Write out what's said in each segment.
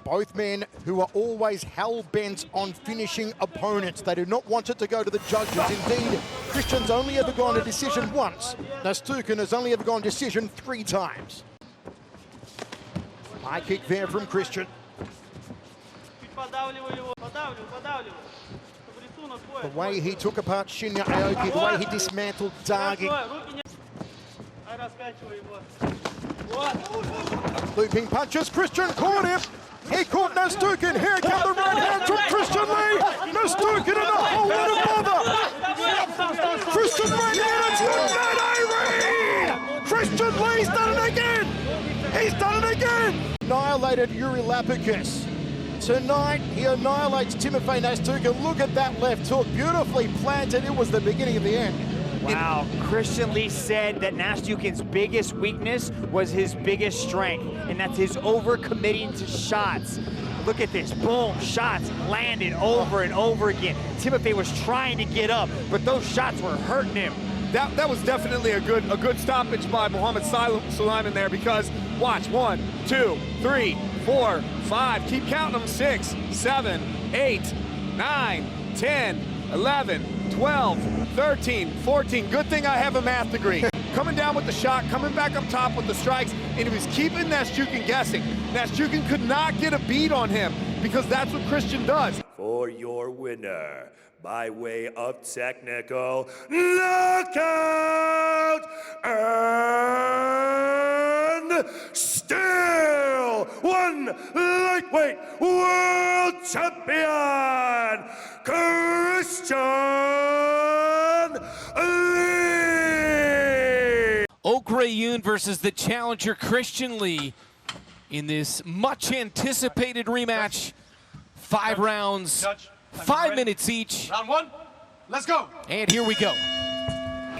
Both men who are always hell-bent on finishing opponents. They do not want it to go to the judges. Indeed, Christian's only ever gone to decision once. Nastyukhin has only ever gone decision 3 times. High kick there from Christian. The way he took apart Shinya Aoki, the way he dismantled Dagi. Looping punches, Christian caught him. He caught Nastyukhin. Here come the right hand from Christian Lee. Nastyukhin in a whole lot of bother. Christian right hand, it's Christian Lee's done it again. He's done it again. Annihilated Yuri Lapicus. Tonight, he annihilates Timofey Nastyukhin. Look at that left hook, beautifully planted. It was the beginning of the end. Wow, Christian Lee said that Nastyukhin's biggest weakness was his biggest strength, and that's his overcommitting to shots. Look at this, boom, shots landed over and over again. Timofey was trying to get up, but those shots were hurting him. That was definitely a good stoppage by Mohamed Sulaiman there, because watch, 1, 2, 3, 4, 5, keep counting them, 6, 7, 8, 9, 10, 11, 12, 13, 14. Good thing I have a math degree. Coming down with the shot, coming back up top with the strikes, and he was keeping Nastyukhin guessing. Nastyukhin could not get a beat on him, because that's what Christian does. For your winner, by way of technical knockout, and still one lightweight world champion, Christian Lee! Ok Rae Yoon versus the challenger Christian Lee in this much anticipated rematch. 5 rounds, 5 minutes each. Round 1, let's go. And here we go.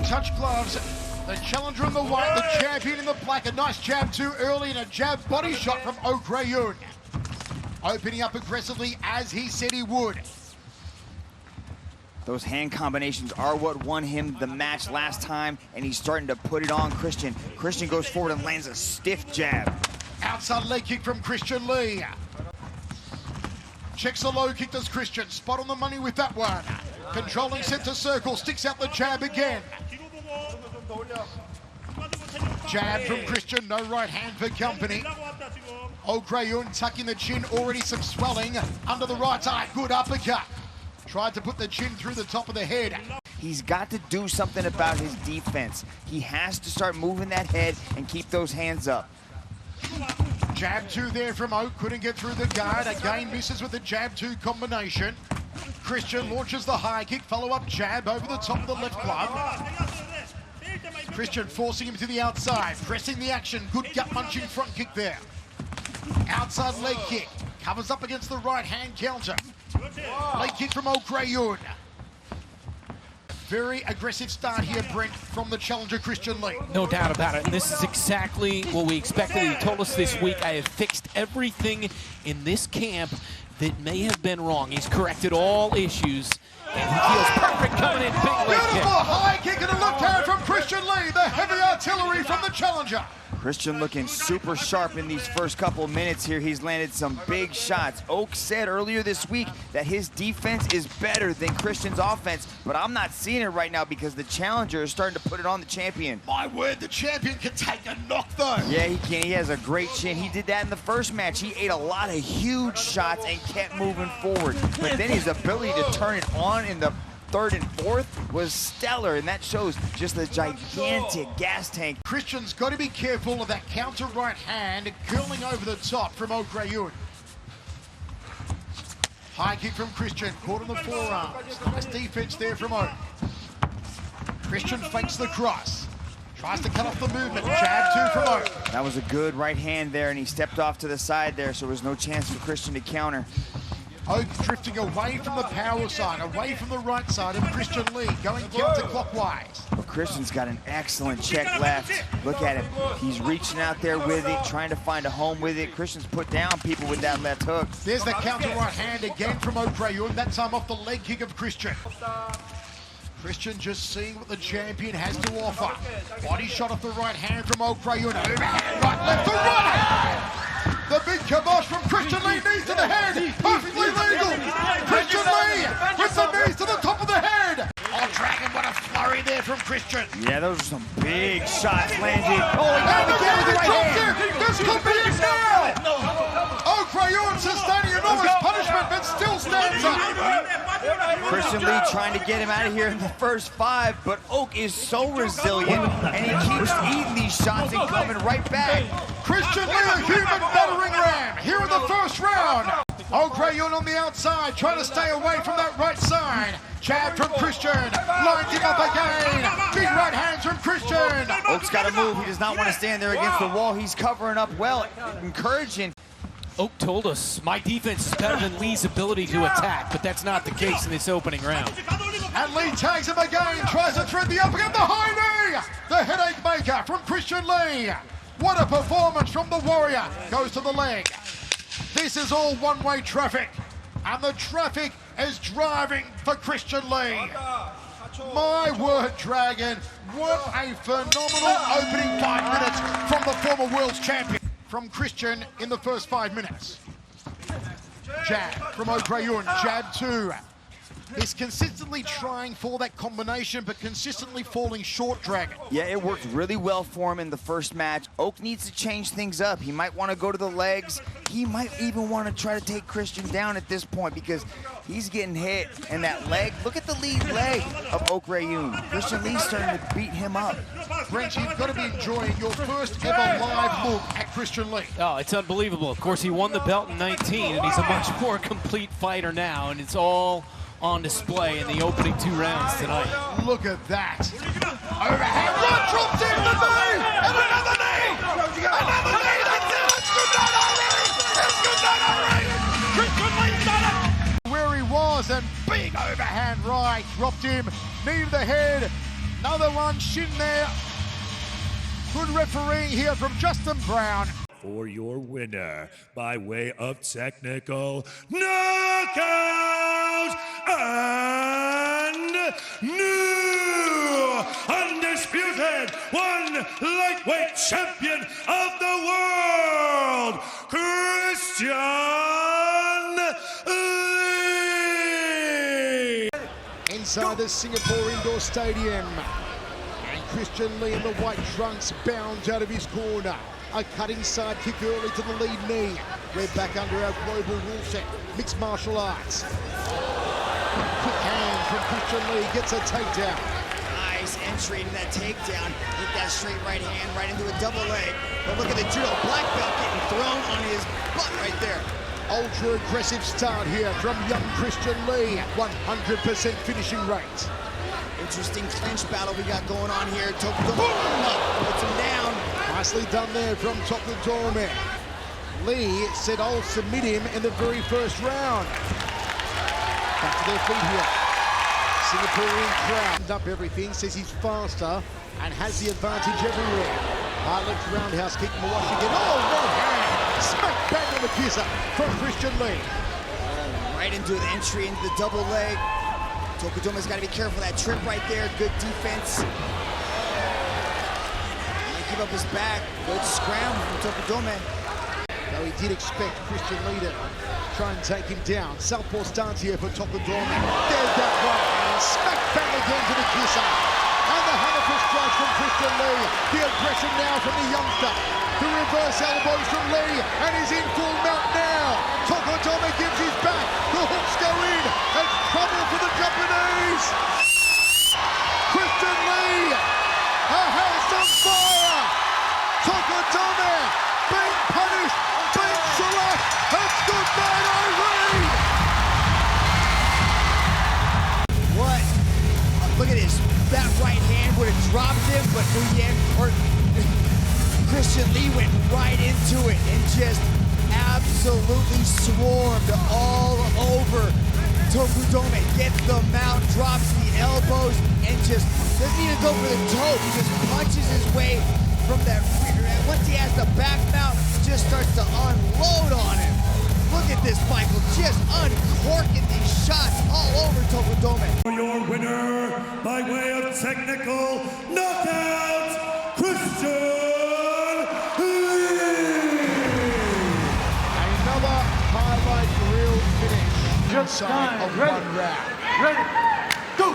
Touch gloves, the challenger in the white, the champion in the black. A nice jab too early and a jab body shot from Ok Rae Yoon. Opening up aggressively as he said he would. Those hand combinations are what won him the match last time, and he's starting to put it on Christian. Christian goes forward and lands a stiff jab. Outside leg kick from Christian Lee. Checks the low kick, does Christian. Spot on the money with that one. Controlling center circle, sticks out the jab again. Jab from Christian, no right hand for company. Ok Rae Yoon tucking the chin, already some swelling under the right eye. Good uppercut. Tried to put the chin through the top of the head. He's got to do something about his defense. He has to start moving that head and keep those hands up. Jab 2 there from Oak, couldn't get through the guard. Again misses with the jab 2 combination. Christian launches the high kick, follow-up jab over the top of the left glove. Christian forcing him to the outside, pressing the action. Good gut-punching front kick there. Outside leg kick, covers up against the right-hand counter. Leg kick from Ok Rae Yoon. Very aggressive start here, Brent, from the challenger Christian Lee. No doubt about it, and this is exactly what we expected. He told us this week, I have fixed everything in this camp that may have been wrong. He's corrected all issues, and he feels perfect coming in. Big leg kick. Beautiful high kick and a left hand from Christian Lee, the heavy artillery from the challenger. Christian looking super sharp in these first couple of minutes here. He's landed some big shots. Oak said earlier this week that his defense is better than Christian's offense, but I'm not seeing it right now because the challenger is starting to put it on the champion. My word, the champion can take a knock though. Yeah, he can. He has a great chin. He did that in the first match. He ate a lot of huge shots and kept moving forward. But then his ability to turn it on in the 3rd and 4th was stellar, and that shows just the gigantic gas tank. Christian's got to be careful of that counter right hand curling over the top from Ok Rae Yoon. High kick from Christian, caught on the forearms. Nice defense there from Oak. Christian fakes the cross. Tries to cut off the movement. Jab 2 from Oak. That was a good right hand there, and he stepped off to the side there, so there was no chance for Christian to counter. Oak drifting away from the power side, away from the right side of Christian Lee, going counterclockwise. Well, Christian's got an excellent check left. Look at him. He's reaching out there with it, trying to find a home with it. Christian's put down people with that left hook. There's the counter right hand again from Ok Rae Yoon, that time off the leg kick of Christian. Christian just seeing what the champion has to offer. Body shot off the right hand from Ok Rae Yoon. Overhand, right, left, the right hand! The big kibosh from Christian Lee needs Christian. Yeah, those are some big shots landed. Oh, he And got it again with the right hand. This could be it now. Ok Rae Yoon sustaining enormous punishment, but still stands up. Christian Lee trying to get him out of here in the first 5, but Ok is so resilient, and he keeps eating these shots and coming right back. Christian Lee, a human battering ram, here in the first round. Ok Rae Yoon on the outside, trying to stay away from that right side. Jab from Christian, lines him up again. Big right hands from Christian. Ok's got to move. He does not want to stand there against the wall. He's covering up well, encouraging. Ok told us, my defense is better than Lee's ability to attack, but that's not the case in this opening round. And Lee tags him again, tries to thread the uppercut, the high knee. The headache maker from Christian Lee. What a performance from the Warrior. Goes to the leg. This is all one-way traffic. And the traffic is driving for Christian Lee. My word, Dragon. What a phenomenal opening 5 minutes from the former world's champion. From Christian in the first 5 minutes. Jab from Ok Rae Yoon, jab 2. He's consistently trying for that combination, but consistently falling short, Dragon. Yeah, it worked really well for him in the first match. Ok needs to change things up. He might want to go to the legs. He might even want to try to take Christian down at this point because he's getting hit. And that leg, look at the lead leg of Ok Rae Yoon. Christian Lee's starting to beat him up. Brent, you've got to be enjoying your first ever live look at Christian Lee. Oh, it's unbelievable. Of course, he won the belt in 19, and he's a much more complete fighter now, and it's all on display in the opening 2 rounds tonight. Look at that. Overhand, right, dropped in the knee, and another knee. Another knee, that's it. It's good night, Irene. It's good night, Irene. Christian Lee's done it. Where he was, and big overhand right, dropped him, knee to the head. Another one, shin there. Good refereeing here from Justin Brown. For your winner, by way of technical knockout and new undisputed lightweight champion of the world, Christian Lee. Inside the Singapore Indoor Stadium. And Christian Lee in the white trunks bounds out of his corner. A cutting side kick early to the lead knee. We're back under our global rule set. Mixed martial arts. Quick hand from Christian Lee, gets a takedown. Nice entry into that takedown. Hit that straight right hand right into a double leg. But look at the judo black belt getting thrown on his butt right there. Ultra aggressive start here from young Christian Lee. 100% finishing rate. Interesting clinch battle we got going on here. Tokudome puts him down. Nicely done there from Tokudome. Lee said, I'll submit him in the very first round. Back to their feet here. Singaporean crowd up everything, says he's faster and has the advantage everywhere. High left roundhouse kick, Mawashi again. Oh, right hand! Smack bang on the kisser from Christian Lee. Right into the entry into the double leg. Tokudome's got to be careful. That trip right there, good defense. Keep up his back. Good scram from Tokudome. Though he did expect Christian Lee to try and take him down. Southpaw stance here for Tokudome. There's that right hand. Smack bang again to the kisser. And the hammer strike from Christian Lee. The aggression now from the youngster. The reverse elbows from Lee. And he's in full mount now. Tokudome gives his back. The hooks go in. It's trouble for the Japanese. Christian Lee. A house on fire. Tokudome being punished, being shellacked. It's good night, Irene. What? Look at this. That right hand would have dropped him, but Christian Lee went right into it and just absolutely swarmed all over Tokudome. Gets the mount, drops the elbows, and just doesn't even go for the toe. He just punches his way from that rear end. Once he has the back mount, just starts to unload on him. Look at this, Michael, just uncorking these shots all over Tokudome. Your winner, by way of technical knockout, Christian Lee. Another highlight reel finish inside of one round. Ready, go!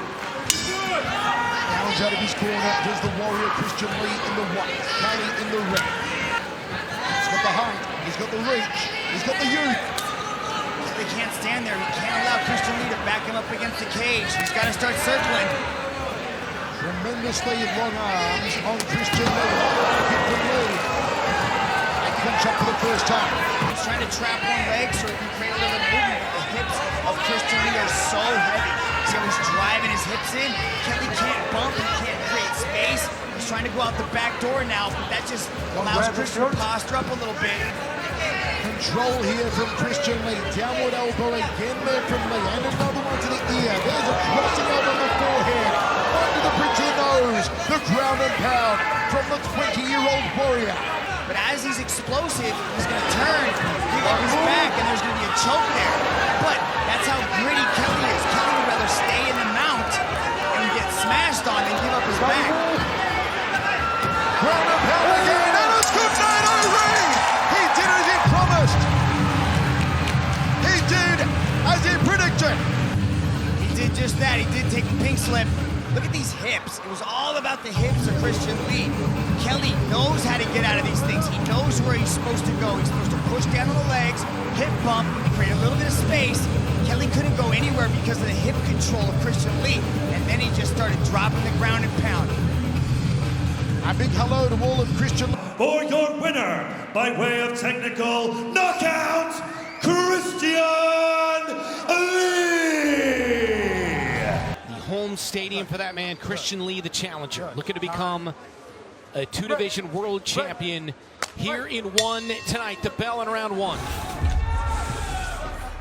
Now comes out of his corner. Does the Warrior Christian Lee in the white, Kelly in the red. He's got the height, he's got the reach, he's got the youth. They can't stand there. He can't allow Christian Lee to back him up against the cage. He's got to start circling. Tremendously long arms on Christian Lee. Hit from Lee. And clinch up for the first time. He's trying to trap one leg so he can create a little bit of movement. The hips of Christian Lee are so heavy. See how he's driving his hips in? Kelly can't bump, he can't create space. He's trying to go out the back door now, but that just allows Christian to posture up a little bit. Control here from Christian Lee. Downward elbow again there from Lee. And another one to the ear. There's a crossing over the forehead. Under the bridge of the nose. The ground and pound from the 20-year-old Warrior. But as he's explosive, he's going to turn, pick up his back, and there's going to be a choke there. But that's how gritty Kelly is. Kelly would rather stay in the mount and get smashed on than give up his back. Ground and pound again. And it's good night, O'Reilly. He did as he promised. He did as he predicted. He did just that. He did take a pink slip. Look at these hips. It was all about the hips of Christian Lee. Kelly knows how to get out of these things. He knows where he's supposed to go. He's supposed to push down on the legs, hip bump, create a little bit of space. Kelly couldn't go anywhere because of the hip control of Christian Lee. And then he just started dropping the ground and pound. A big hello to all of Christian Lee. For your winner, by way of technical knockout, Christian Lee! Home stadium for that man, Christian Lee, the challenger, looking to become a two-division world champion here in one tonight. The bell in round one.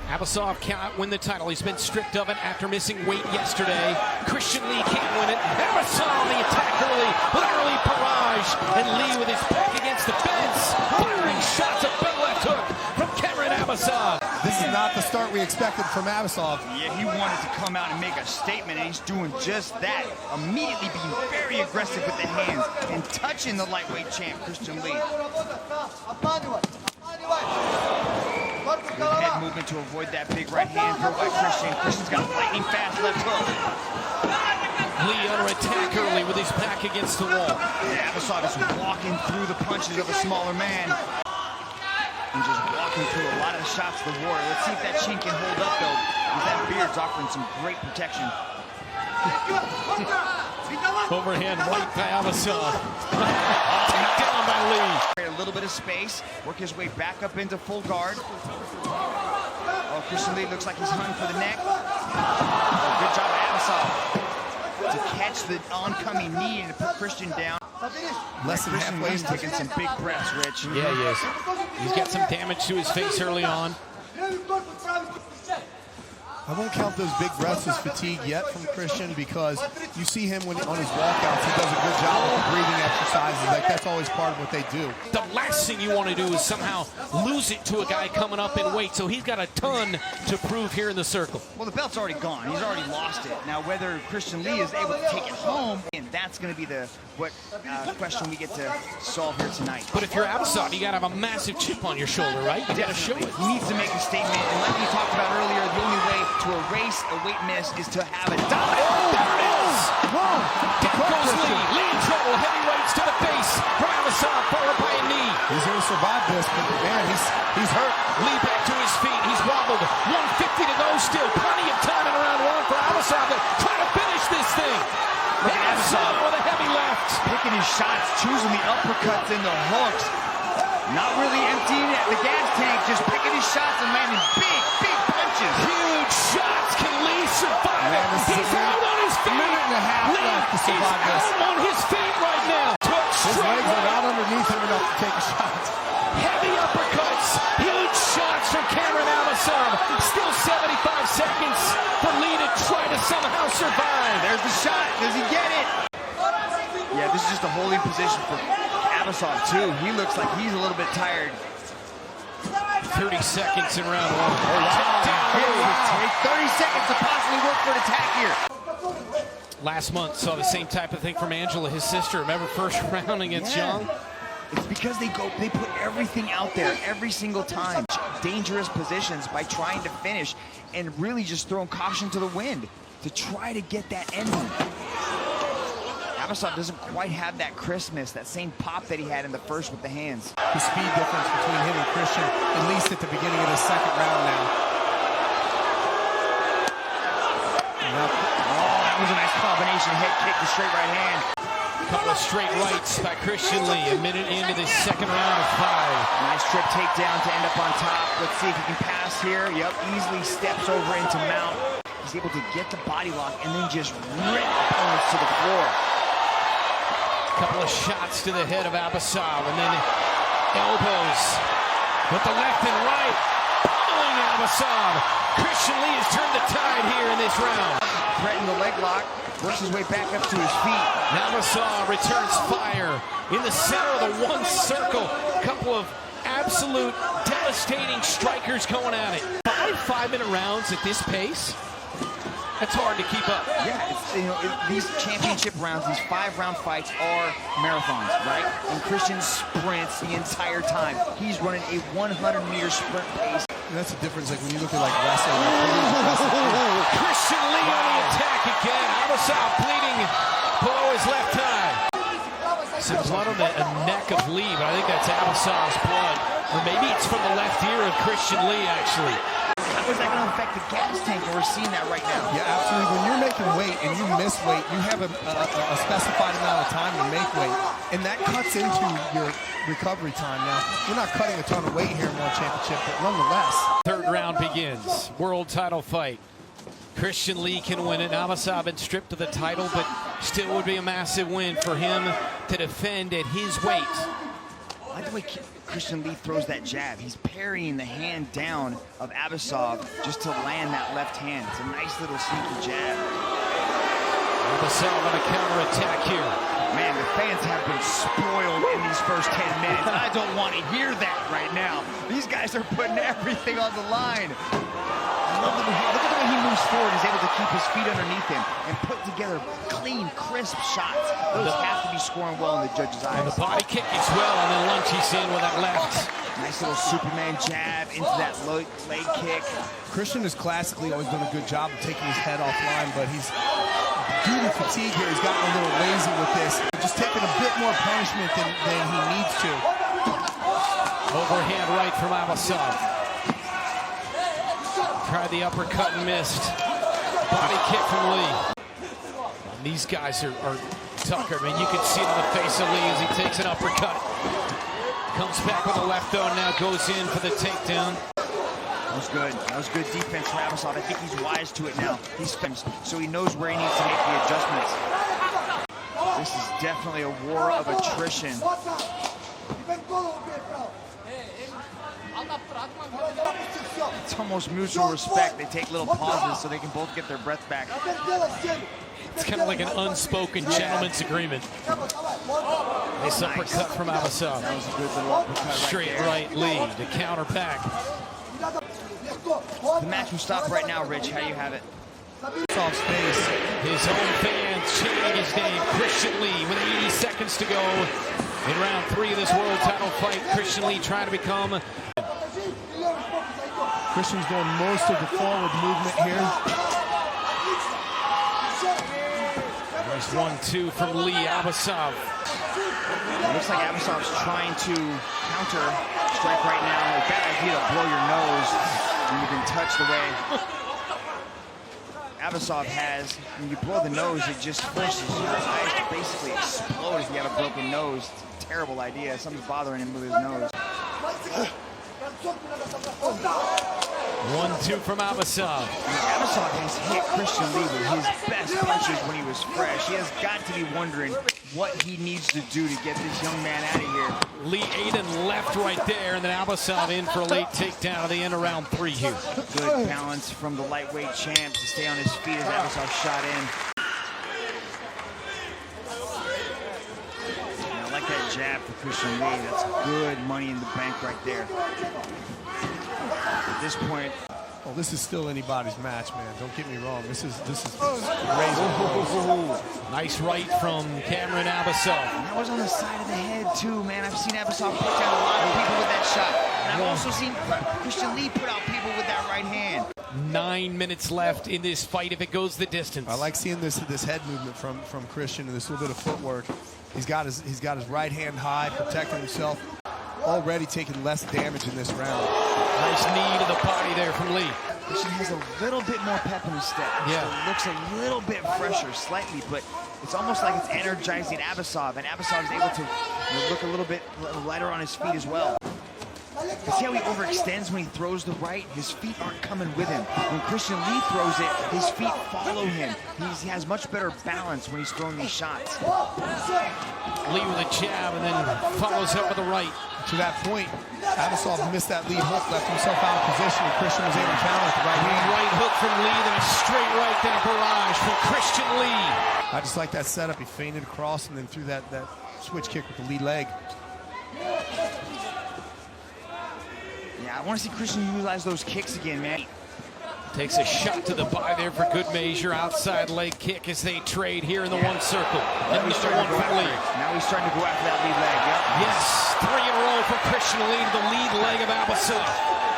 Abbasov cannot win the title. He's been stripped of it after missing weight yesterday. Christian Lee can't win it. Abbasov the attack early with an early barrage. And Lee with his back against the fence, firing shots, a big left hook from Abbasov. This is not the start we expected from Abbasov. Yeah, he wanted to come out and make a statement, and he's doing just that. Immediately being very aggressive with the hands and touching the lightweight champ, Christian Lee. Good head movement to avoid that big right hand throw by Christian. Christian's got a lightning fast left hook. Lee under attack early with his back against the wall. Yeah, Abbasov is walking through the punches of a smaller man. And just walking through a lot of the shots of the Warrior. Let's see if that chin can hold up, though, because that beard's offering some great protection. Overhand right by Abbasov. Takedown by Lee. A little bit of space, work his way back up into full guard. Oh, Christian Lee looks like he's hunting for the neck. Oh, good job, Abbasov, to catch the oncoming knee and to put Christian down. Less than Christian halfway. Lee's taking some big breaths, Rich. Yeah, he is. He's got some damage to his face early on. I won't count those big breaths as fatigue yet from Christian, because you see him when on his walkouts, he does a good job with the breathing exercises. Like, that's always part of what they do. The last thing you want to do is somehow lose it to a guy coming up in weight, so he's got a ton to prove here in the circle. Well, the belt's already gone. He's already lost it. Now, whether Christian Lee is able to take it home, and that's going to be the question we get to solve here tonight. But if you're Abbasov, you got to have a massive chip on your shoulder, right? You got to show it. He needs to make a statement, and like we talked about earlier, the only way to erase a weight miss is to have it dominant. Oh, there it is! Whoa! Down goes Lee. Lee in trouble. Heavy rights to the face from Abbasov, followed by a knee. He's going to survive this, but man, he's hurt. Lee back to his feet. He's wobbled. 150 to go still. Plenty of time in round one for Abbasov to try to finish this thing. Look at Abbasov with a heavy left. Picking his shots, choosing the uppercuts and the hooks. Not really emptying the gas tank, just picking his shots and landing big, big punches. Huge shots. Can Lee survive it? He's out on his feet. A minute and a half Lee left to survive is this. out on his feet right now. His legs are not underneath him enough to take a shot. Heavy uppercuts. Huge shots from Cameron Abbasov. Still 75 seconds for Lee to try to somehow survive. There's the shot. Does he get it? Yeah, this is just a holding position for Abbasov, too. He looks like he's a little bit tired. 30 seconds in round one. Oh, wow. It would take 30 seconds to possibly work for an attack here. Last month saw the same type of thing from Angela, his sister. Remember first round against Young? It's because they put everything out there every single time. Dangerous positions by trying to finish and really just throwing caution to the wind to try to get that ending. Abbasov doesn't quite have that crispness, that same pop that he had in the first with the hands. The speed difference between him and Christian, at least at the beginning of the second round now. Oh, that was a nice combination head kick to straight right hand. Couple of straight rights by Christian Lee. A minute into this second round of 5. Nice trip takedown to end up on top. Let's see if he can pass here. Yep, easily steps over into mount. He's able to get the body lock and then just rip opponents to the floor. Couple of shots to the head of Abbasov, and then elbows with the left and right. Pulling Abbasov. Christian Lee has turned the tide here in this round. Threatened the leg lock. Works his way back up to his feet. Abbasov returns fire in the center of the one circle. Couple of absolute devastating strikers going at it. 5 5-minute rounds at this pace. That's hard to keep up. Yeah, these championship rounds, these 5-round fights are marathons, right? And Christian sprints the entire time. He's running a 100-meter sprint pace. And that's the difference, like when you look at like wrestling. Christian Lee on the attack again. Abbasov bleeding below his left eye. Some blood on the neck of Lee, but I think that's Abbasov's blood. Or maybe it's from the left ear of Christian Lee, actually. How is that going to affect the gas tank? We're seeing that right now. Yeah, absolutely. When you're making weight and you miss weight, you have a specified amount of time to make weight, and that cuts into your recovery time. Now, you're not cutting a ton of weight here in World Championship, but nonetheless. Third round begins. World title fight. Christian Lee can win it. Abbasov been stripped of the title, but still would be a massive win for him to defend at his weight. I like the way Christian Lee throws that jab. He's parrying the hand down of Abbasov just to land that left hand. It's a nice little sneaky jab. Abbasov on a counterattack here. Man, the fans have been spoiled in these first 10 minutes. I don't want to hear that right now. These guys are putting everything on the line. Look at the way he moves forward. He's able to keep his feet underneath him and put together clean, crisp shots. Those have to be scoring well in the judge's eyes. And the body kick as well, and then lunges in with that left. Nice little Superman jab into that leg kick. Christian has classically always done a good job of taking his head offline, but he's due to fatigue here. He's gotten a little lazy with this. Just taking a bit more punishment than he needs to. Overhand right from Abbasov. Tried the uppercut and missed. Body kick from Lee. And these guys are Tucker. I mean, you can see it on the face of Lee as he takes an uppercut. Comes back with a left though, and now goes in for the takedown. That was good. That was good defense from Abbasov. I think he's wise to it now. He's finished, so he knows where he needs to make the adjustments. This is definitely a war of attrition. It's almost mutual respect. They take little pauses so they can both get their breath back. It's kind of like an unspoken gentleman's agreement. Nice uppercut from Abbasov. That was a good little uppercut. Straight right Lee to counter back. The match will stop right now, Rich. How do you have it? Soft space. His own fans chanting his name, Christian Lee, with 80 seconds to go in round 3 of this world title fight. Christian Lee trying to become... Christian's doing most of the forward movement here. Nice 1-2 from Lee. Abbasov. It looks like Abbasov's trying to counter strike right now. A bad idea to blow your nose when you've been touched away. Abbasov has, when you blow the nose, it just forces your eyes to basically explode if you have a broken nose. It's a terrible idea. Something's bothering him with his nose. 1-2 from Abbasov. Abbasov has hit Christian Lee with his best punches when he was fresh. He has got to be wondering what he needs to do to get this young man out of here. Lee Aiden left right there, and then Abbasov in for a late takedown at the end of round 3 here. Good balance from the lightweight champ to stay on his feet as Abbasov shot in. And I like that jab for Christian Lee. That's good money in the bank right there. At this point, well, this is still anybody's match, man. Don't get me wrong. This is crazy. Nice right from Cameron Abbasov. And that was on the side of the head too, man. I've seen Abbasov put down a lot of people with that shot, and I've also seen Christian Lee put out people with that right hand. 9 minutes left in this fight if it goes the distance. I like seeing this head movement from Christian and this little bit of footwork. He's got his right hand high, protecting himself. Already taking less damage in this round. Nice knee to the body there from Lee. Christian has a little bit more pep in his step. Yeah. So it looks a little bit fresher, slightly, but it's almost like it's energizing Abbasov, and Abbasov is able to look a little bit lighter on his feet as well. See how he overextends when he throws the right? His feet aren't coming with him. When Christian Lee throws it, his feet follow him. He has much better balance when he's throwing these shots. Lee with a jab and then follows up with a right. To that point, Abbasov missed that lead hook, left himself out of position, and Christian was able to counter with the right hand. Right hook from Lee, then a straight right, then a barrage from Christian Lee. I just like that setup. He feinted across and then threw that switch kick with the lead leg. Yeah, I want to see Christian utilize those kicks again, man. Takes a shot to the body there for good measure. Outside leg kick as they trade here in the one circle. Another one for Lee. Now he's starting to go after that lead leg. Yep. Yes, 3 in a row for Christian Lee to the lead leg of Abbasov.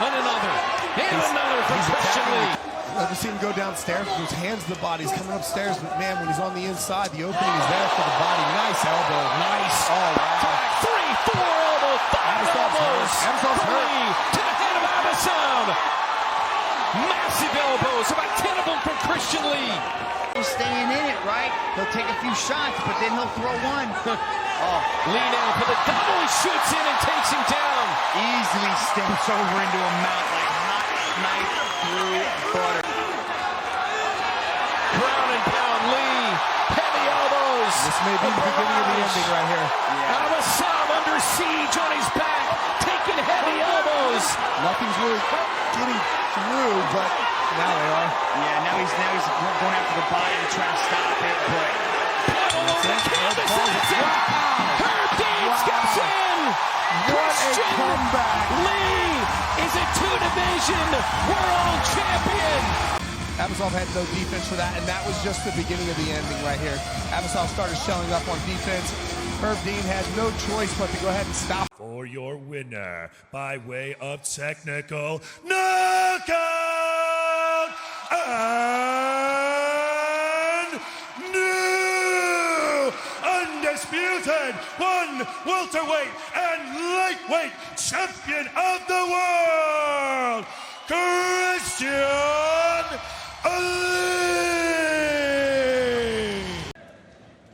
And another for Christian Lee. Never seen him go downstairs with his hands to the body. He's coming upstairs, but man, when he's on the inside, the opening is there for the body. Nice elbow. Nice. Oh, wow. 3, 4 elbow, 5 elbows. Abbasov's Lee to the head of Abbasov. Massive elbows, about 10 of them from Christian Lee. He's staying in it, right? He'll take a few shots, but then he'll throw one. Lee now for the double. He shoots in and takes him down. Easily steps over into a mount like hot knife through butter. Ground and pound Lee. Heavy elbows. This may be the beginning of the ending right here. Abbasov under siege on his back, taking heavy elbows. Nothing's really getting through, but now they are. Yeah, now he's going after the body to try to stop it, but Herb Dean steps in. What a comeback. Lee is a 2-division world champion. Abbasov had no defense for that, and that was just the beginning of the ending right here. Abbasov started showing up on defense. Herb Dean had no choice but to go ahead and stop. For your winner, by way of technical knockout and new undisputed welterweight and lightweight champion of the world, Christian Lee.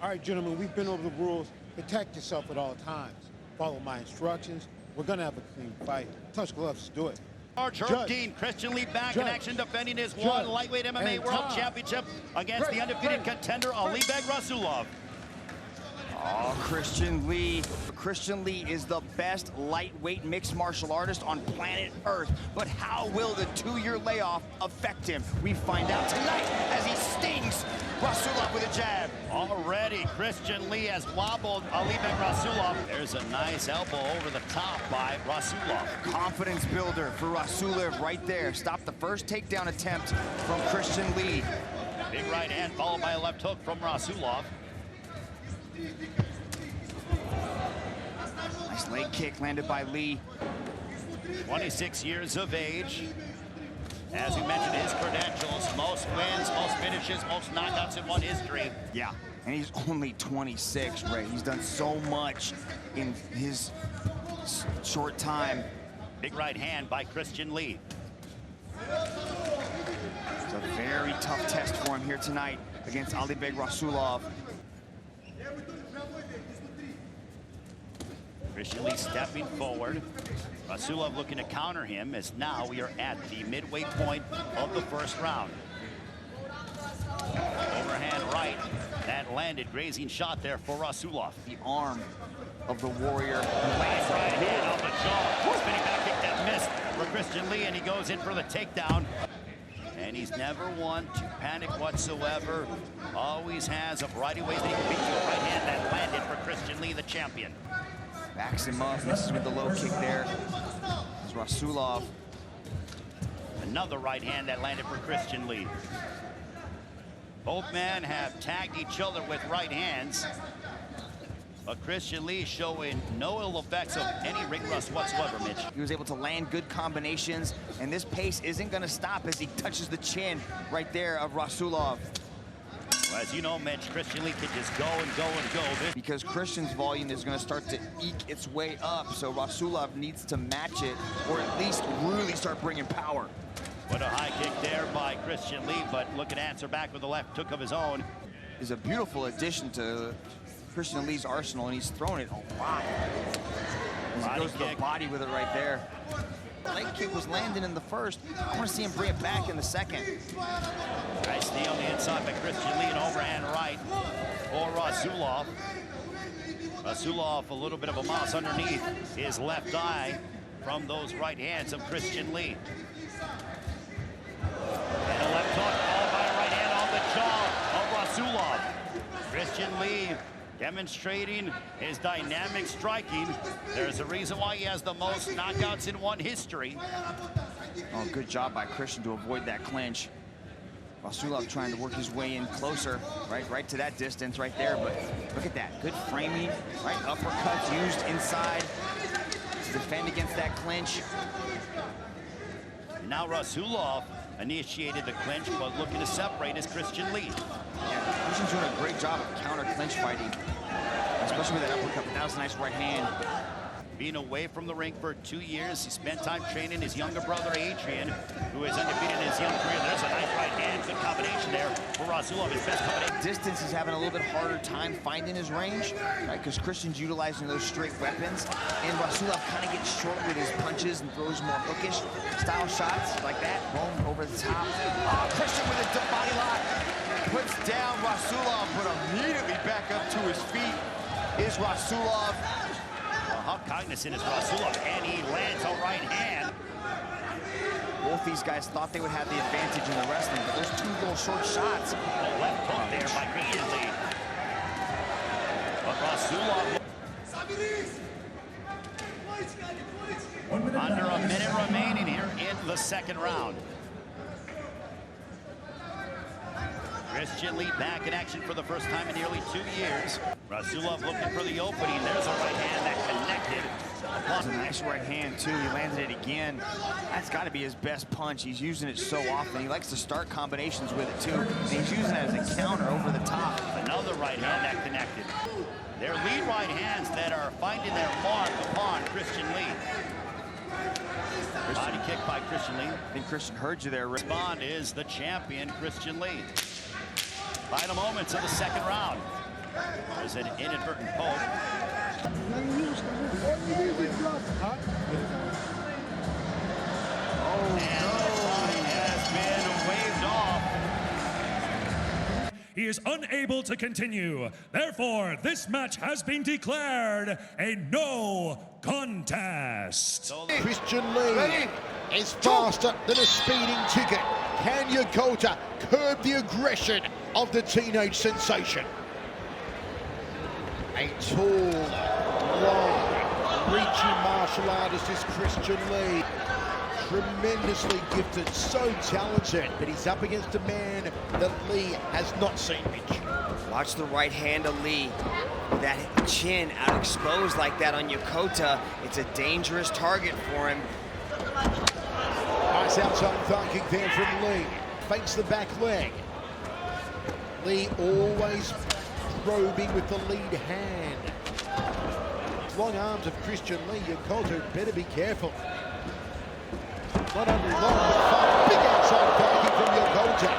All right, gentlemen, we've been over the rules. Protect yourself at all times. Follow my instructions. We're going to have a clean fight. Touch gloves, do it. Herb Dean, Christian Lee back in action, defending his one lightweight MMA World Championship against the undefeated contender, Alibeg Rasulov. oh, Christian Lee. Christian Lee is the best lightweight mixed martial artist on planet Earth. But how will the 2-year layoff affect him? We find out tonight as he stings Rasulov with a jab. Already, Christian Lee has wobbled Alibeg Rasulov. There's a nice elbow over the top by Rasulov. Confidence builder for Rasulov right there. Stop the first takedown attempt from Christian Lee. Big right hand followed by a left hook from Rasulov. Nice leg kick landed by Lee. 26 years of age. As we mentioned, his credentials, most wins, most finishes, most knockouts in one history. Yeah, and he's only 26, Ray. He's done so much in his short time. Big right hand by Christian Lee. It's a very tough test for him here tonight against Alibeg Rasulov. Christian Lee stepping forward. Rasulov looking to counter him as now we are at the midway point of the first round. Overhand right. That landed, grazing shot there for Rasulov. The arm of the warrior. Lands right hand on the jaw. Spinning back kick that missed for Christian Lee, and he goes in for the takedown. And he's never one to panic whatsoever. Always has a variety of ways that he can beat you. A right hand that landed for Christian Lee, the champion. Backs him up, misses with the low kick there. It's Rasulov. Another right hand that landed for Christian Lee. Both men have tagged each other with right hands. But Christian Lee showing no ill effects of any ring rust whatsoever, Mitch. He was able to land good combinations, and this pace isn't going to stop as he touches the chin right there of Rasulov. Well, as you know, Mitch, Christian Lee can just go and go and go. Because Christian's volume is going to start to eke its way up, so Rasulov needs to match it, or at least really start bringing power. What a high kick there by Christian Lee, but look at answer back with the left hook of his own. Is a beautiful addition to Christian Lee's arsenal, and he's thrown it a lot. As he goes to the body with it right there. Leg kick was landing in the first. I want to see him bring it back in the second. Nice knee on the inside by Christian Lee, and overhand right for Rasulov. Rasulov, a little bit of a mouse underneath his left eye from those right hands of Christian Lee. And a left hook, followed by a right hand on the jaw of Rasulov. Christian Lee demonstrating his dynamic striking. There's a reason why he has the most knockouts in one history. Oh, good job by Christian to avoid that clinch. Rasulov trying to work his way in closer, right to that distance right there, but look at that, good framing, right? Uppercuts used inside to defend against that clinch. Now Rasulov initiated the clinch, but looking to separate is Christian Lee. Yeah, Christian's doing a great job of counter clinch fighting, especially with that uppercut, but that was a nice right hand. Being away from the ring for 2 years, he spent time training his younger brother, Adrian, who is undefeated in his young career. There's a nice right hand, good combination there for Rasulov, his best combination. Distance, he's having a little bit harder time finding his range, right? Because Christian's utilizing those straight weapons, and Rasulov kind of gets short with his punches and throws more hookish style shots like that. Boom, over the top. Oh, Christian with a body lock. Puts down Rasulov, but immediately back up to his feet is Rasulov. How cognizant is Rasulov, and he lands a right hand. Both these guys thought they would have the advantage in the wrestling, but those two little short shots. A left hook there by Christian Lee. But Rasulov. Under a minute remaining here in the second round. Christian Lee back in action for the first time in nearly 2 years. Rasulov looking for the opening. There's a right hand that connected. That's a nice right hand, too. He landed it again. That's got to be his best punch. He's using it so often. He likes to start combinations with it, too. And he's using it as a counter over the top. Another right hand that connected. Their lead right hands that are finding their mark upon Christian Lee. Body kick by Christian Lee. I think Christian heard you there, Rick. Respond is the champion, Christian Lee. Final moments of the second round. There's an inadvertent poke. And the fight has been waved off. He is unable to continue. Therefore, this match has been declared a no contest. Christian Lee is faster than a speeding ticket. Can Yokota curb the aggression of the teenage sensation? A tall, long, reaching martial artist is Christian Lee. Tremendously gifted, so talented, but he's up against a man that Lee has not seen, Mitch. Watch the right hand of Lee. That chin out exposed like that on Yokota. It's a dangerous target for him. Nice outside thigh kick there from Lee. Fakes the back leg. Lee always probing with the lead hand. Long arms of Christian Lee. Yokota better be careful. Not only long, but far. Big outside thigh kick from Yokota.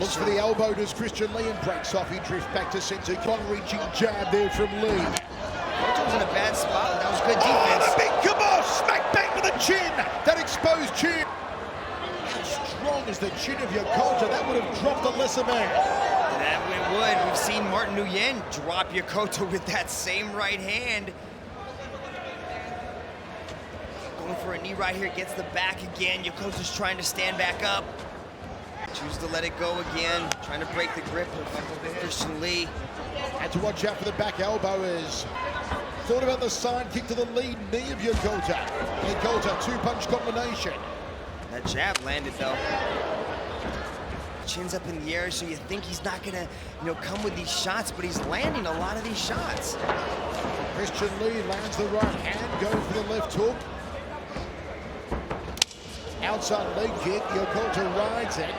Looks for the elbow, does Christian Lee, and breaks off. He drifts back to center. Long-reaching jab there from Lee. Yokota was in a bad spot. That was good defense. Oh, big kabosh! Smack bang with the chin. That exposed chin. How strong is the chin of Yokota? That would have dropped the lesser man. That it would. We've seen Martin Nguyen drop Yokota with that same right hand. Going for a knee right here, gets the back again. Yokota's trying to stand back up. Choose to let it go again, trying to break the grip of Christian Lee. Had to watch out for the back elbow as thought about the side kick to the lead knee of Yokota. Yokota, two-punch combination. That jab landed though. Chin's up in the air, so you think he's not gonna, come with these shots, but he's landing a lot of these shots. Christian Lee lands the right hand, goes for the left hook. Outside leg kick, Yokota rides it.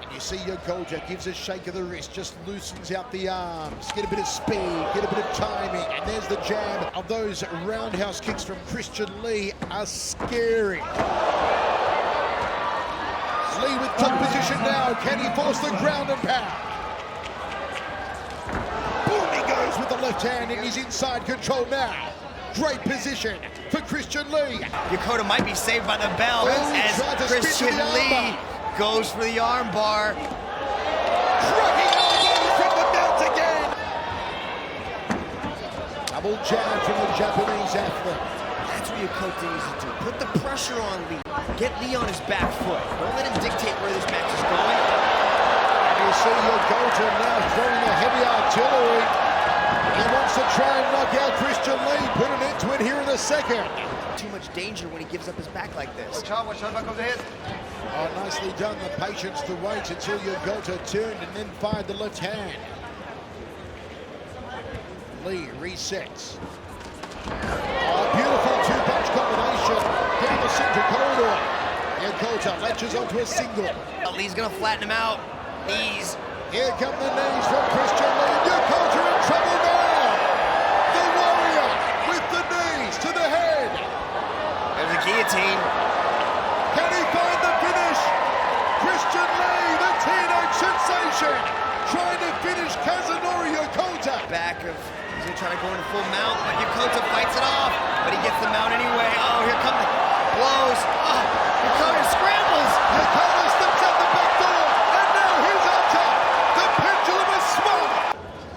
And you see Yokota gives a shake of the wrist, just loosens out the arms, get a bit of speed, get a bit of timing, and there's the jab. Of those roundhouse kicks from Christian Lee are scary. Lee with top position now, can he force the ground and pound? Boom, he goes with the left hand, and he's inside control now. Great position for Christian Lee. Yokota might be saved by the bell as Christian Lee goes for the arm bar. Cracking elbow from the belt again. Double jab from the Japanese athlete. That's what Yokota needs to do. Put the pressure on Lee. Get Lee on his back foot. Don't let him dictate where this match is going. And you see Yokota now throwing the heavy artillery. He wants to try and knock out Christian Lee, put an end to it here in the second. Too much danger when he gives up his back like this. Oh, nicely done, the patience to wait until Yokota turned and then fired the left hand. Lee resets. Oh, beautiful two-punch combination down the center corridor. Yokota latches onto a single. Lee's gonna flatten him out. Knees. Here come the knees from Christian Lee. Yokota in trouble now. The Warrior with the knees to the head. There's a guillotine. Can he find the finish? Christian Lee, the teenage sensation, trying to finish Kazunori Yokota. Back of, he's gonna try to go into full mount, but Yokota fights it off. But he gets the mount anyway. Oh, here come the blows. Oh, Yokota scrambles. Yokota steps out the back door, and now he's on top. The pendulum is swung.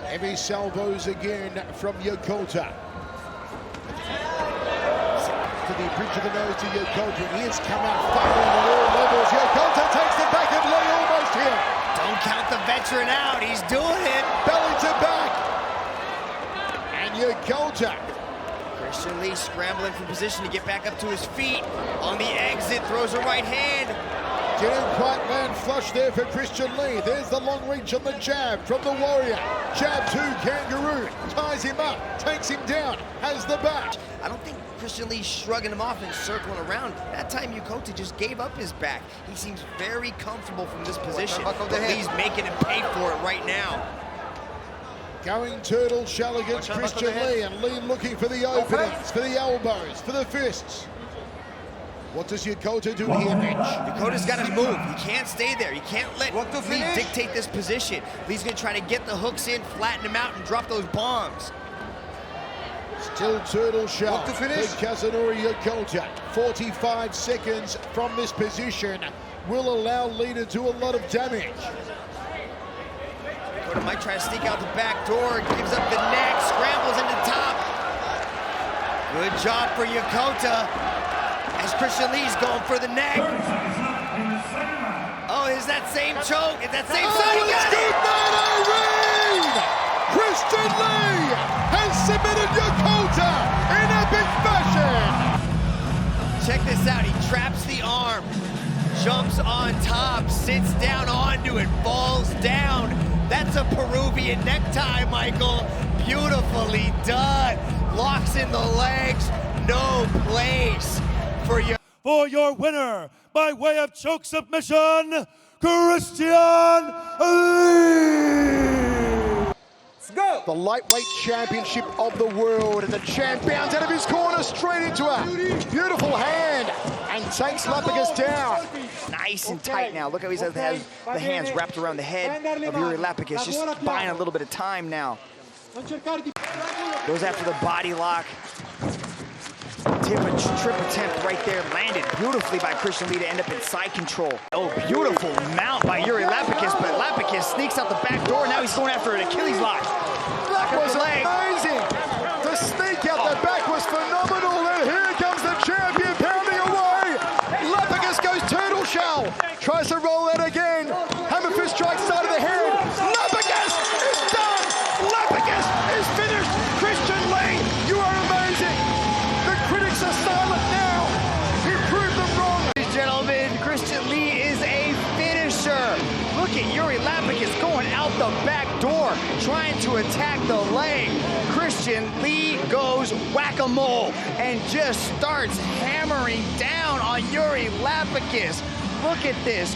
Heavy salvos again from Yokota. To the bridge of the nose to Yokota. He has come out firing at all levels. Yokota takes the back of Lee almost here. Don't count the veteran out. He's doing it. Belly to back. And Yokota. Christian Lee scrambling for position to get back up to his feet. On the exit, throws a right hand. Didn't quite land flush there for Christian Lee. There's the long reach on the jab from the Warrior. Jab to Kangaroo. Ties him up, takes him down, has the back. I don't think Christian Lee's shrugging him off and circling around. That time Yokota just gave up his back. He seems very comfortable from this position. But Lee's making him pay for it right now. Going turtle shell against Christian Lee, and Lee looking for the openings, for the elbows, for the fists. What does Yokota do here, Mitch? Yokota's got to move. He can't stay there. He can't let Lee dictate this position. Lee's going to try to get the hooks in, flatten him out, and drop those bombs. Still turtle shell for Kazunori Yokota. 45 seconds from this position will allow Lee to do a lot of damage. Yokota might try to sneak out the back door, gives up the neck, scrambles into top. Good job for Yokota as Christian Lee's going for the neck. Oh, is that same choke? Is that same side? He got it! Christian Lee has submitted Yokota in epic fashion. Check this out. He traps the arm, jumps on top, sits down onto it, falls down. That's a Peruvian necktie, Michael. Beautifully done. Locks in the legs. No place for you. For your winner, by way of choke submission, Christian Lee. Let's go. The lightweight championship of the world, and the champ bounds out of his corner straight into a beautiful hand and takes Lapicus down. Nice and tight now. Look how he has the hands wrapped around the head of Yuri Lapicus, just buying a little bit of time now. Goes after the body lock. Trip attempt right there, landed beautifully by Christian Lee to end up in side control. Oh, beautiful mount by Yuri Lapicus, but Lapicus sneaks out the back door. Now he's going after an Achilles lock. That was amazing. The sneak out the back was phenomenal. And here comes the champion pounding away. Lapicus goes turtle shell. Tries to roll that again. Hammer fist strikes side of the head. Lapicus is done. Lapicus is finished. Christian Lee, you are amazing. The critics are silent now. He proved them wrong. Ladies and gentlemen, Christian Lee is a finisher. whack-a-mole and just starts hammering down on Yuri Lapicus. Look at this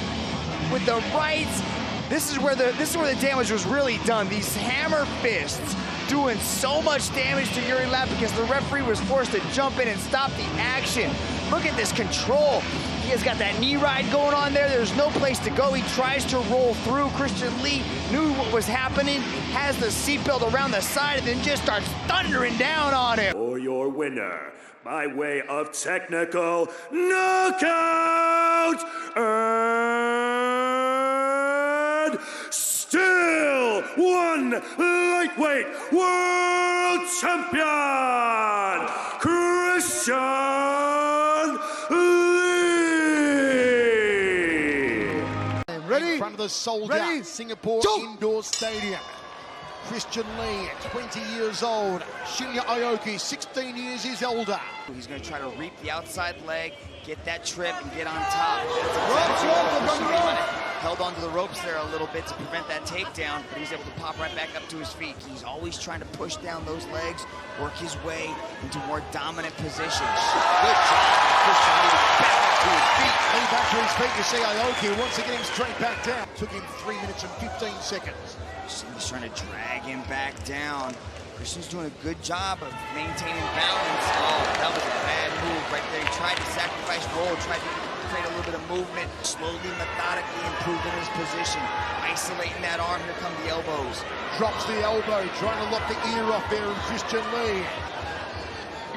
with the rights. This is where the damage was really done. These hammer fists doing so much damage to Yuri Lapicus. The referee was forced to jump in and stop the action. Look at this control. He has got that knee ride going on there. There's no place to go. He tries to roll through. Christian Lee knew what was happening, has the seatbelt around the side, and then just starts thundering down on him. For your winner, by way of technical knockout, and still one lightweight world champion, Christian Lee. Ready? In front of the sold-out Singapore Indoor Stadium. Christian Lee, 20 years old. Shinya Aoki, 16 years his older. He's going to try to reap the outside leg, get that trip, and get on top. Held onto the ropes there a little bit to prevent that takedown, but he's able to pop right back up to his feet. He's always trying to push down those legs, work his way into more dominant positions. Good job, Christian Lee, back to his feet. Lee back to his feet, you see Aoki once again him straight back down. Took him 3 minutes and 15 seconds. He's trying to drag him back down. Christian's doing a good job of maintaining balance. Oh, that was a bad move right there. He tried to sacrifice roll, tried to create a little bit of movement, slowly, methodically improving his position, isolating that arm. Here come the elbows. Drops the elbow, trying to lock the ear off there in Christian Lee.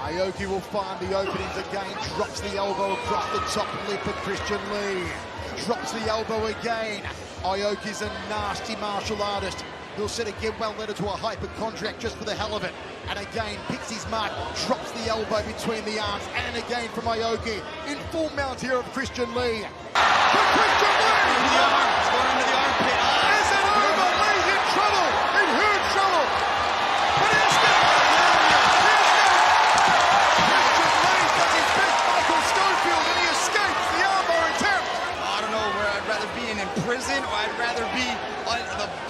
Aoki will find the openings again, drops the elbow across the top lip of Christian Lee. Drops the elbow again. Aoki's a nasty martial artist. He'll set a get well led to a hypochondriac just for the hell of it. And again, picks his mark, drops the elbow between the arms, and again from Aoki. In full mount here of Christian Lee. For Christian Lee! Into the arm, it's going into the armpit. Is it over? Lee's in trouble! In huge trouble! But it's not! Christian Lee does his best Michael Schofield, and he escapes the armbar attempt! I don't know where I'd rather be in prison or I'd rather be on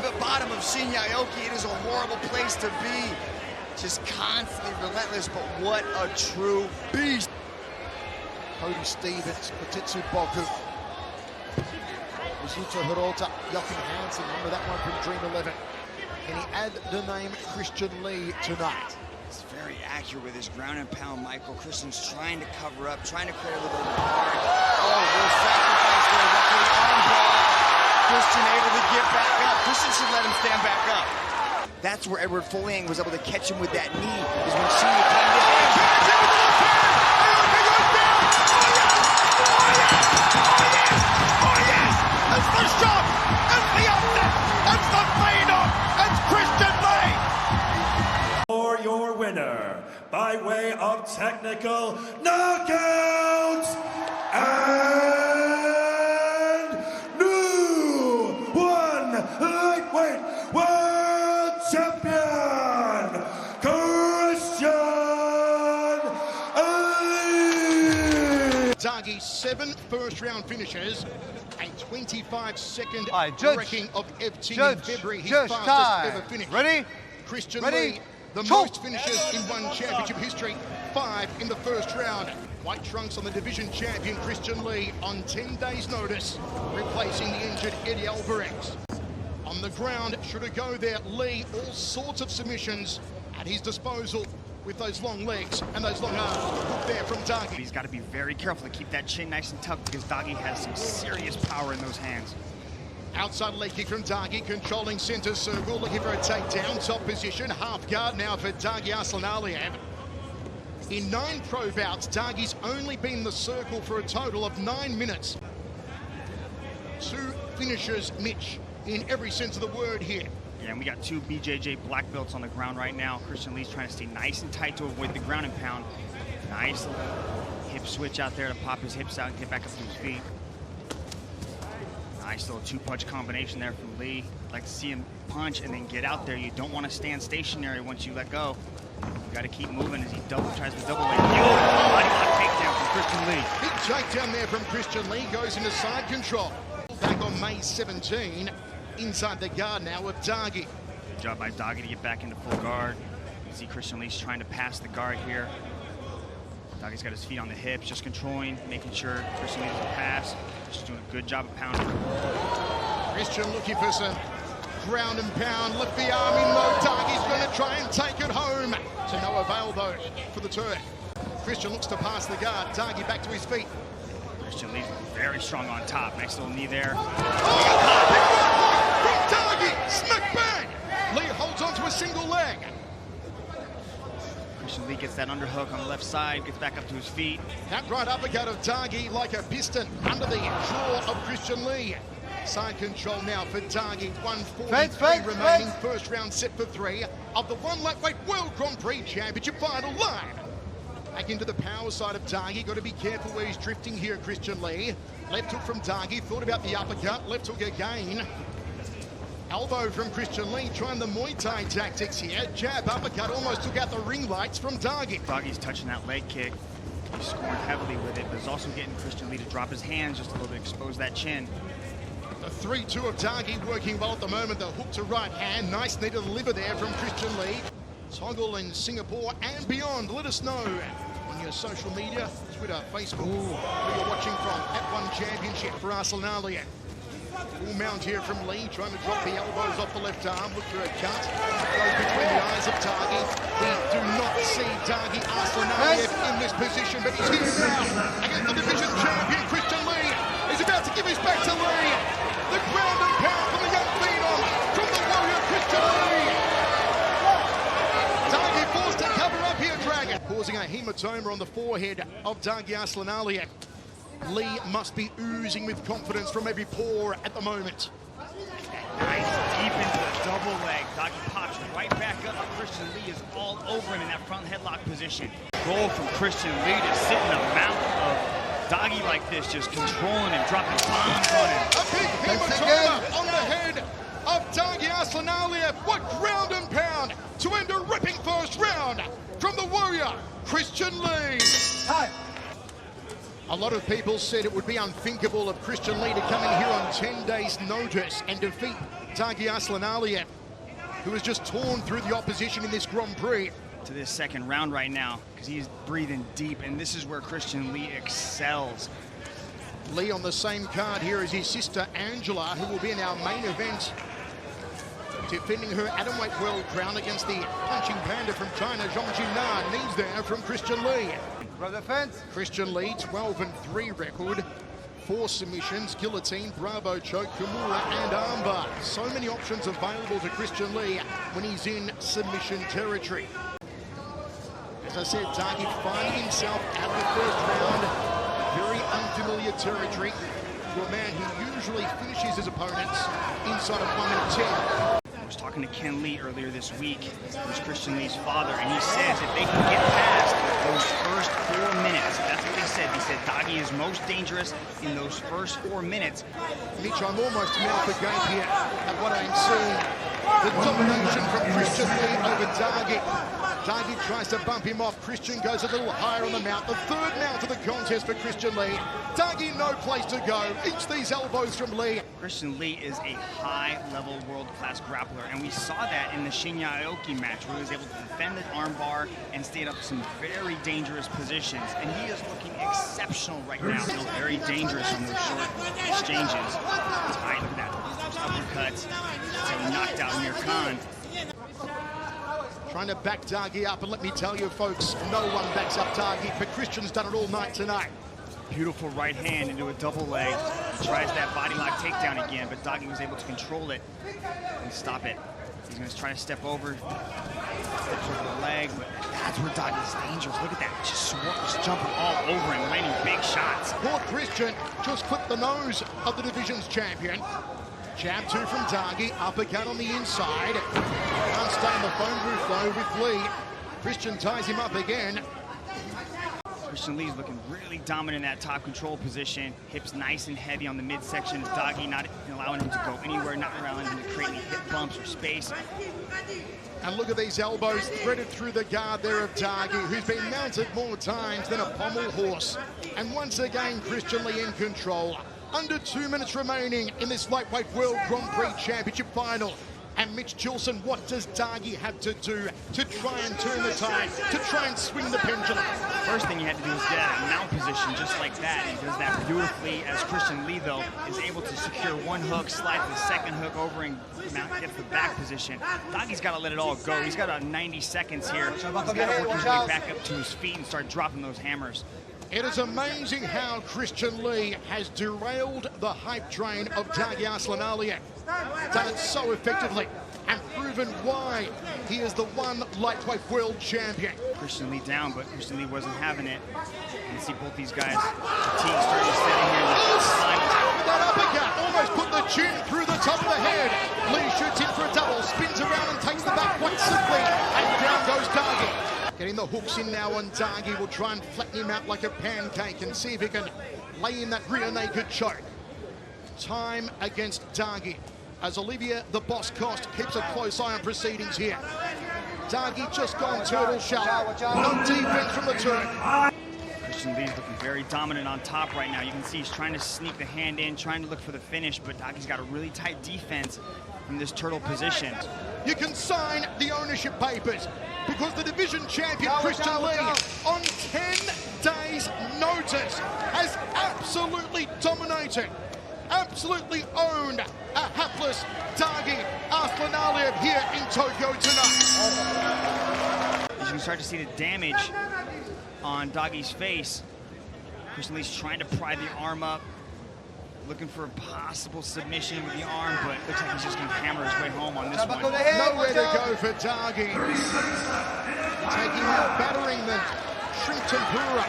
the bottom of Shinya Aoki. It is a horrible place to be. Just constantly relentless, but what a true beast. Cody Stevens, Fujitsu Boku. Mizuto Hirota, Jochen Hansen, remember that one from Dream 11. Can he add the name Christian Lee tonight? He's very accurate with his ground and pound, Michael. Christian's trying to cover up, trying to create a little bit of guard. Oh, we'll sacrifice there, went for the arm bar. Christian able to get back up. Christian should let him stand back up. That's where Edward Folliang was able to catch him with that knee, is when Shinya came down. Oh yes! It's the shot! It's the upset! It's the phenom! It's Christian Lee! For your winner, by way of technical knockouts, and new one lightweight world champion, Christian Lee! Dagi, 7 first-round finishes, a 25-second wrecking of FT in February, his fastest ever finish. Ready? Christian Lee, the most finishes in one championship history, 5 in the first round. White trunks on the division champion Christian Lee on 10 days' notice, replacing the injured Eddie Alvarez. On the ground, should it go there, Lee, all sorts of submissions at his disposal with those long legs and those long arms. Look there from Dagi. He's got to be very careful to keep that chin nice and tucked because Dagi has some serious power in those hands. Outside leg kick from Dagi, controlling center circle, looking for a takedown, top position, half guard now for Dagi Aslanaliev. In 9 pro bouts, Dagi's only been in the circle for a total of 9 minutes. 2 finishes, Mitch, in every sense of the word here. Yeah, and we got 2 BJJ black belts on the ground right now. Christian Lee's trying to stay nice and tight to avoid the ground and pound. Nice hip switch out there to pop his hips out and get back up to his feet. Nice little 2-punch combination there from Lee. I'd like to see him punch and then get out there. You don't want to stand stationary once you let go. You got to keep moving as he tries to double leg. Body lock takedown from Christian Lee. Big takedown there from Christian Lee, goes into side control. Back on May 17, inside the guard now of Dagi. Good job by Dagi to get back into full guard. You see Christian Lee's trying to pass the guard here. Doggy's got his feet on the hips, just controlling, making sure Christian Lee doesn't pass. Just doing a good job of pounding. Christian looking for some ground and pound. Lift the arm in low. Doggy's going to try and take it home. To no avail, though, for the Turk. Christian looks to pass the guard. Doggy back to his feet. Christian Lee's very strong on top. Nice little knee there. From Doggy! Smack bang! Lee holds on to a single leg. Christian Lee gets that underhook on the left side, gets back up to his feet. That right uppercut of Doggy like a piston under the jaw of Christian Lee. Side control now for Doggy. 1:43 remaining. First round set for 3 of the One Lightweight World Grand Prix Championship final live. Back into the power side of Doggy. Got to be careful where he's drifting here, Christian Lee. Left hook from Doggy. Thought about the uppercut. Left hook again. Elbow from Christian Lee, trying the Muay Thai tactics here. Jab, uppercut, almost took out the ring lights from Doggy. Doggy's touching that leg kick. He's scoring heavily with it, but he's also getting Christian Lee to drop his hands just a little bit, expose that chin. The 3-2 of Doggy working well at the moment. The hook to right hand. Nice knee to the liver there from Christian Lee. Toggle in Singapore and beyond. Let us know on your social media, Twitter, Facebook, where you're watching from. At One Championship for Arsenal. Full mount here from Lee, trying to drop the elbows off the left arm. Look for a cut. Goes between the eyes of Doggy. We do not see Doggy Arsenal in this position, but he's here now against the division champion, Christian Lee. He's about to give his back to Lee. The ground and pound from the young phenom, from the warrior, Christian Lee. Doggy forced to cover up here, Dragon. Causing a hematoma on the forehead of Doggy Arsenal. Lee must be oozing with confidence from every pore at the moment. Nice, deep into the double leg. Doggy pops right back up. Christian Lee is all over him in that front headlock position. Goal from Christian Lee to sit in the mount of Doggy like this, just controlling him, dropping bombs on him. A big hematoma on the head of Doggy Arsenal. What ground and pound to end a ripping first round from the warrior, Christian Lee. Hi. A lot of people said it would be unthinkable of Christian Lee to come in here on 10 days' notice and defeat Doggy Arsenal, who has just torn through the opposition in this Grand Prix. To this second round right now, because he's breathing deep, and this is where Christian Lee excels. Lee on the same card here as his sister Angela, who will be in our main event, defending her atomweight world crown against the punching panda from China, Zhong Jinna. Knees there from Christian Lee. Christian Lee, 12-3 record, 4 submissions, guillotine, bravo choke, Kimura and armbar. So many options available to Christian Lee when he's in submission territory. As I said, Doggy finding himself out of the first round, very unfamiliar territory to a man who usually finishes his opponents inside of 1 minute 10. I was talking to Ken Lee earlier this week, who's Christian Lee's father, and he says if they can get past those first 4 minutes, that's what he said. He said Doggy is most dangerous in those first 4 minutes. Mitch, I'm almost mouth agape here at what I'm seeing. The domination from Christian Lee over Doggy. Doggy tries to bump him off. Christian goes a little higher on the mount. The third mount of the contest for Christian Lee. Doggy, no place to go. Eats these elbows from Lee. Christian Lee is a high-level world-class grappler, and we saw that in the Shinya Aoki match, where he was able to defend the armbar and stay up some very dangerous positions. And he is looking exceptional right now. Still very dangerous on those short exchanges. Tight, look at that. Uppercuts. So he knocked out Mir Khan. Trying to back Doggy up, and let me tell you, folks, no one backs up Doggy, but Christian's done it all night tonight. Beautiful right hand into a double leg. Tries that body lock takedown again, but Doggy was able to control it and stop it. He's going to try to step over. Steps over the leg, but that's where Doggy's dangerous. Look at that. Just jumping all over him, landing big shots. Poor Christian just clipped the nose of the division's champion. Jab 2 from Doggy, uppercut on the inside. Can't stay in the phone booth though with Lee. Christian ties him up again. Christian Lee's looking really dominant in that top control position. Hips nice and heavy on the midsection. Doggy not allowing him to go anywhere, not allowing him to create any hip bumps or space. And look at these elbows threaded through the guard there of Doggy, who's been mounted more times than a pommel horse. And once again, Christian Lee in control. Under 2 minutes remaining in this Lightweight World Grand Prix Championship final. And Mitch Gilson, what does Dagi have to do to try and turn the tide, to try and swing the pendulum? First thing you had to do is get out of mount position just like that. He does that beautifully, as Christian Lee, though, is able to secure one hook, slide the second hook over, and gets the back position. Dagi's got to let it all go. He's got about 90 seconds here. He's got to work his way back up to his feet and start dropping those hammers. It is amazing how Christian Lee has derailed the hype train of Dagi Arslanaliyev. Done it so effectively and proven why he is the one lightweight world champion. Christian Lee down, but Christian Lee wasn't having it. You can see both these guys, fatigue starting to set in here. That uppercut almost put the chin through the top of the head. Lee shoots in for a double, spins around and takes the back quite simply, and down goes Dagi. Getting the hooks in now on Dagi. Will try and flatten him out like a pancake and see if he can lay in that rear naked choke. Time against Dagi, as Olivia the Boss Cost keeps a close eye on proceedings here. Dagi just gone turtle shell. No defense from the turn. Christian Lee's looking very dominant on top right now. You can see he's trying to sneak the hand in, trying to look for the finish, but Dagi's got a really tight defense from this turtle position. You can sign the ownership papers because the division champion Christian Lee, on 10 days' notice, has absolutely dominated, absolutely owned a hapless Dagi Arslanaliyev here in Tokyo tonight. As you can start to see the damage on Dagi's face, Christian Lee's trying to pry the arm up, looking for a possible submission with the arm, but looks like he's just going to hammer his way home on this one. Nowhere to go for Dagi. Taking out, battering the shrimp tempura.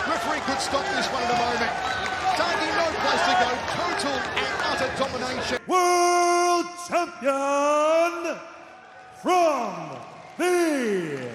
Referee could stop this one in a moment. Dagi, no place to go. Total and utter domination. World champion from the